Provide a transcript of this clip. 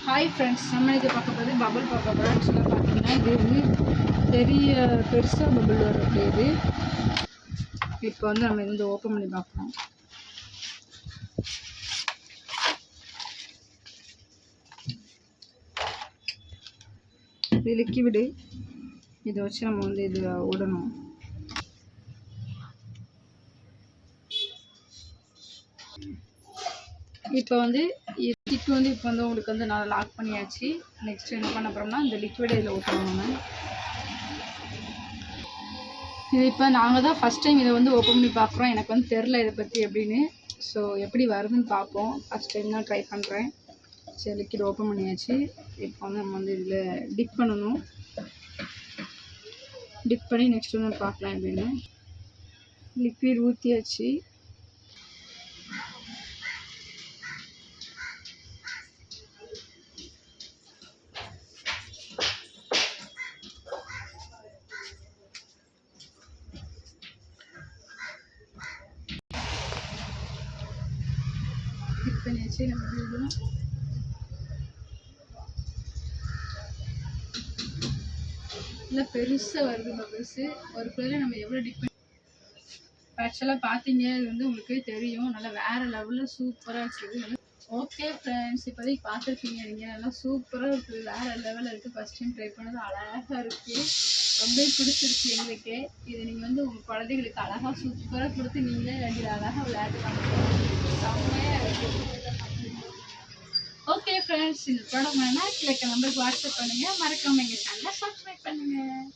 Hi friends, நம்ம இது பார்க்க போது பபுள் பார்க்க போகிறோம். ஆக்சுவலாக பார்த்தீங்கன்னா இது வந்து பெரிய பெருசாக பபுள் வரக்கூடியது. இப்போ வந்து நம்ம இது வந்து ஓப்பன் பண்ணி பார்க்குறோம். இது லிக்விடு, இதை வச்சு நம்ம வந்து இது விடணும். இப்போ வந்து இப்போ வந்து உங்களுக்கு வந்து நான் லாக் பண்ணியாச்சு. நெக்ஸ்ட் என்ன பண்ண போகிறோம்னா இந்த லிக்விடை இதில் ஊற்றணும். நம்ம இது இப்போ நாங்கள் தான் ஃபஸ்ட் டைம் இதை வந்து ஓப்பன் பண்ணி பார்க்குறோம். எனக்கு வந்து தெரில இதை பற்றி எப்படின்னு. ஸோ எப்படி வருதுன்னு பார்ப்போம். ஃபஸ்ட் டைம் தான் ட்ரை பண்ணுறேன். சரி, லிக்விட் ஓப்பன் பண்ணியாச்சு. இப்போ வந்து நம்ம வந்து இதில் டிப் பண்ணணும். டிப் பண்ணி நெக்ஸ்ட் வந்து பார்க்கலாம் எப்படின்னு. லிக்விட் ஊற்றியாச்சு. டிப் பண்ணியாச்சு. நம்ம இதுவும் இல்லை பெருசாக வருது பபிள்ஸு. ஒரு குள்ளே நம்ம எவ்வளோ டிப் பண்ணி ஆக்சுவலாக பார்த்தீங்க, இது வந்து உங்களுக்கு தெரியும். நல்லா வேறு லெவலில் சூப்பராக இருக்குது. ஓகே ஃப்ரெண்ட்ஸ், இப்போதைக்கு பார்த்துருக்கீங்க நீங்கள். நல்லா சூப்பராக இருக்குது, வேறு லெவலில் இருக்குது. ஃபஸ்ட் டைம் ட்ரை பண்ணது அழகாக இருக்குது, ரொம்ப பிடிச்சிருக்கு எங்களுக்கு. இது நீங்கள் வந்து உங்கள் குழந்தைகளுக்கு அழகாக சூப்பராக கொடுத்து நீங்களே ரெண்டு அழகாக விளையாட்டுக்காங்க. செம்மையாக இருக்குது. ஓகே ஃப்ரெண்ட்ஸ், இந்த ப்ராடக்ட் வேணால் கீழே நம்பருக்கு வாட்ஸ்அப் பண்ணுங்கள். மறக்காமல் எங்கள் சேனலை சப்ஸ்கிரைப் பண்ணுங்கள்.